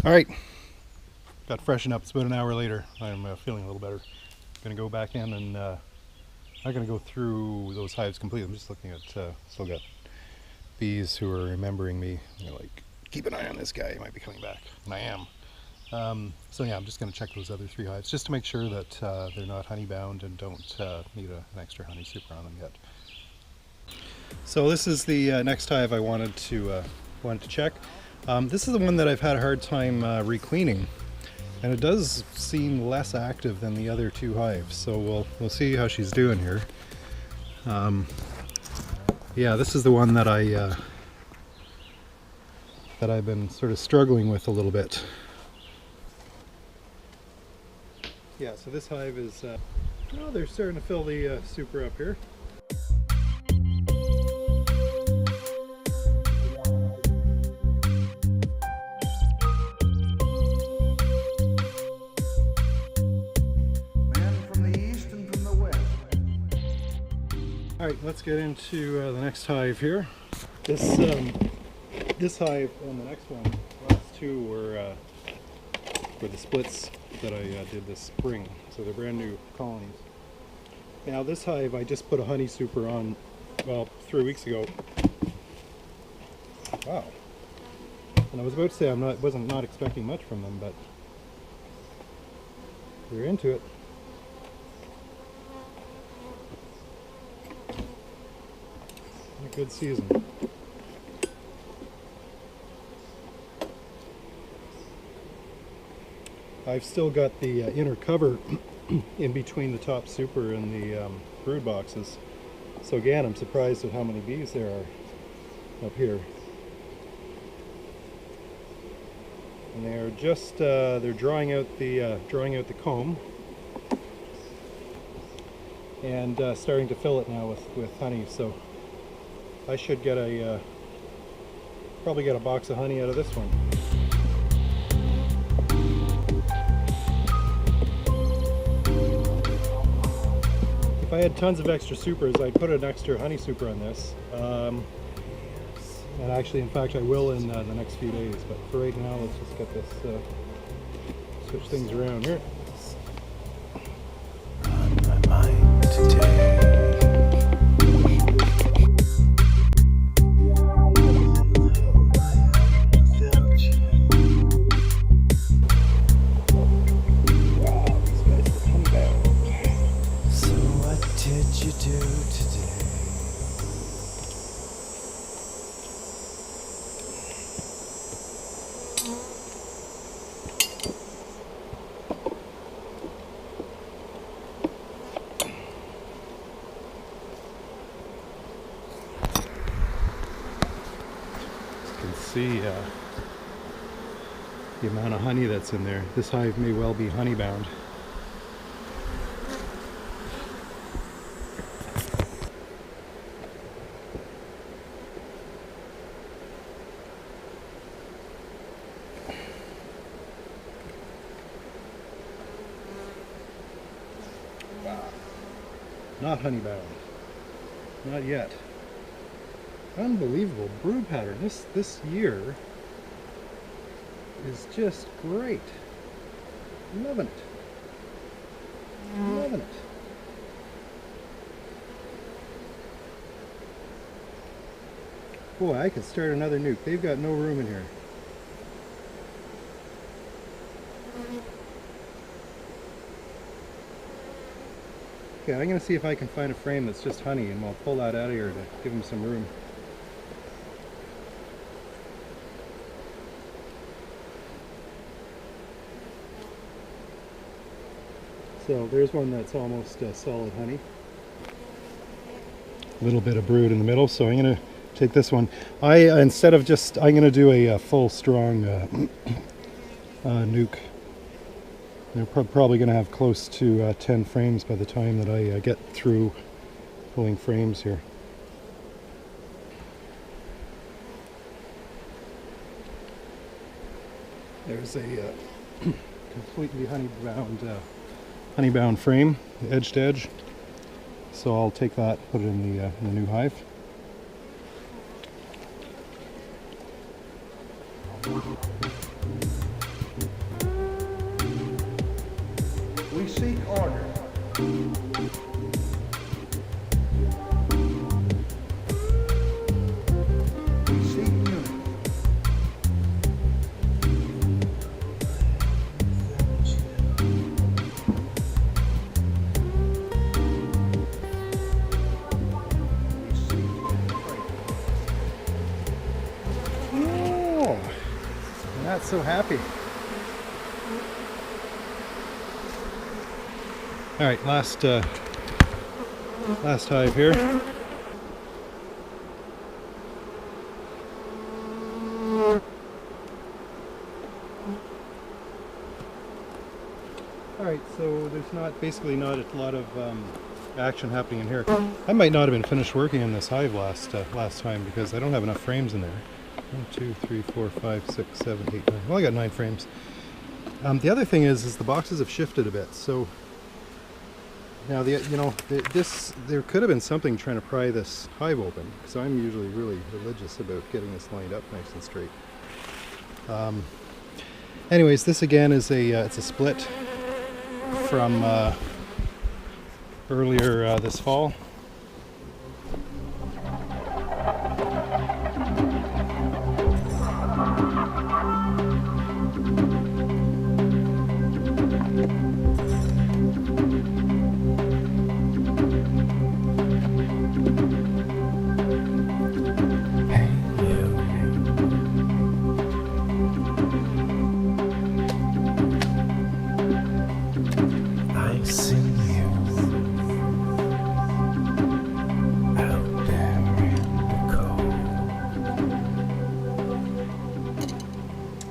All right, got freshened up. It's about an hour later. I'm feeling a little better. Gonna go back in and I'm not gonna go through those hives completely. I'm just looking at, still got bees who are remembering me. They're like, keep an eye on this guy, he might be coming back. And I am. So yeah, I'm just gonna check those other 3 hives just to make sure that they're not honey bound and don't need an extra honey super on them yet. So this is the next hive I wanted to check. This is the one that I've had a hard time re-cleaning, and it does seem less active than the other 2 hives. So we'll see how she's doing here. Yeah, this is the one that I've been sort of struggling with a little bit. Yeah, so this hive is, oh, they're starting to fill the super up here. Alright, let's get into the next hive here. This hive and the next one, the last 2 were the splits that I did this spring. So they're brand new colonies. Now this hive I just put a honey super on, well, 3 weeks ago. Wow. And I was about to say wasn't not expecting much from them, but they're into it. A good season. I've still got the inner cover in between the top super and the brood boxes. So again, I'm surprised at how many bees there are up here. And they're just they're drawing out the comb and starting to fill it now with honey. So I should get probably get a box of honey out of this one. If I had tons of extra supers, I'd put an extra honey super on this. And actually, in fact, I will in the next few days. But for right now, let's just get this, switch things around here. On my mind today. See the amount of honey that's in there. This hive may well be honey bound. Wow. Not honey bound. Not yet. Unbelievable brood pattern. This year is just great. Loving it. Loving it. Boy, I could start another nuke. They've got no room in here. Okay, I'm going to see if I can find a frame that's just honey, and I'll pull that out of here to give them some room. So there's one that's almost solid honey. A little bit of brood in the middle, so I'm going to take this one. Instead of just, I'm going to do a full strong nuke. They're probably going to have close to 10 frames by the time that I get through pulling frames here. There's a completely honey-bound frame, edge to edge. So I'll take that, put it in the new hive. seek order. We seek unity. Oh, I'm not so happy. All right, last hive here. All right, so there's basically not a lot of action happening in here. I might not have been finished working in this hive last time because I don't have enough frames in there. 1, 2, 3, 4, 5, 6, 7, 8, 9. Well, I got 9 frames. The other thing is the boxes have shifted a bit. So now there could have been something trying to pry this hive open, because I'm usually really religious about getting this lined up nice and straight. Anyways, this again is it's a split from earlier this fall.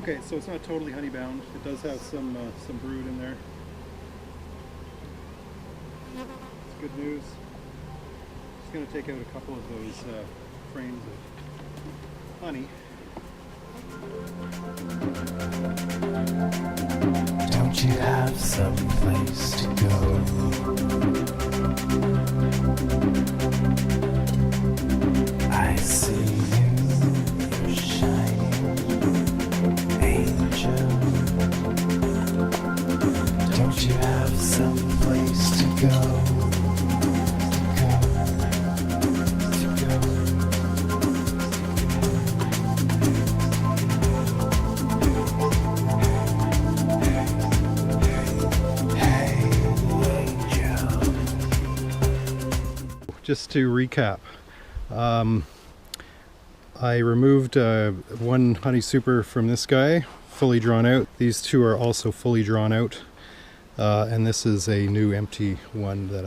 Okay, so it's not totally honey bound. It does have some brood in there. It's good news. Just going to take out a couple of those frames of honey. Don't you have some place to go? I see you, you're shining angel. Don't you have some place to go? Just to recap, I removed one honey super from this guy, fully drawn out. These two are also fully drawn out, and this is a new empty one that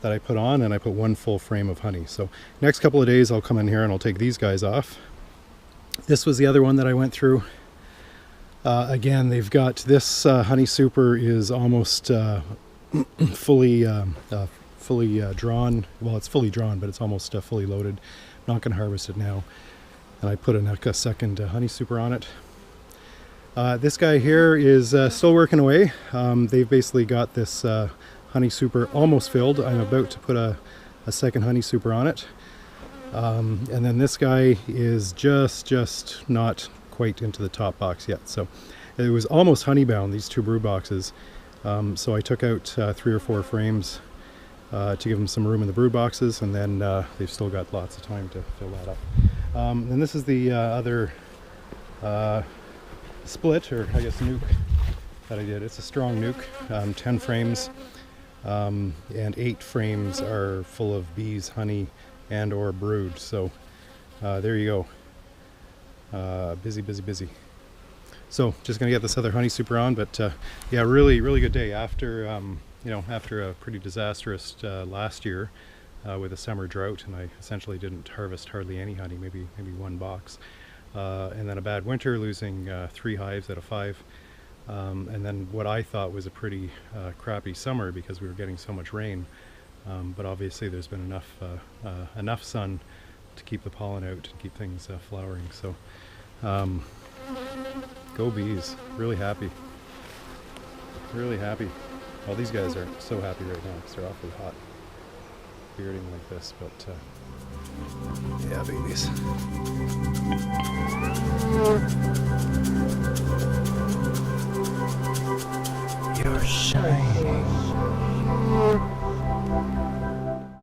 I put on, and I put one full frame of honey. So next couple of days I'll come in here and I'll take these guys off. This was the other one that I went through. Again, they've got this honey super is almost fully drawn. Well, it's fully drawn, but it's almost fully loaded. I'm not going to harvest it now. And I put a second honey super on it. This guy here is still working away. They've basically got this honey super almost filled. I'm about to put a second honey super on it. And then this guy is just not quite into the top box yet. So it was almost honey bound, these two brood boxes. So I took out 3 or 4 frames to give them some room in the brood boxes, and then they've still got lots of time to fill that up. And this is the other split, or I guess nuke, that I did. It's a strong nuke, 10 frames, and 8 frames are full of bees, honey, and or brood. So there you go. Busy. So just gonna get this other honey super on, but yeah, really good day after after a pretty disastrous last year with a summer drought, and I essentially didn't harvest hardly any honey, maybe 1 box, and then a bad winter, losing 3 hives out of 5, and then what I thought was a pretty crappy summer because we were getting so much rain, but obviously there's been enough sun to keep the pollen out and keep things flowering. So go bees. Really happy. Well, these guys are so happy right now because they're awfully hot bearding like this, but yeah, babies. You're shining.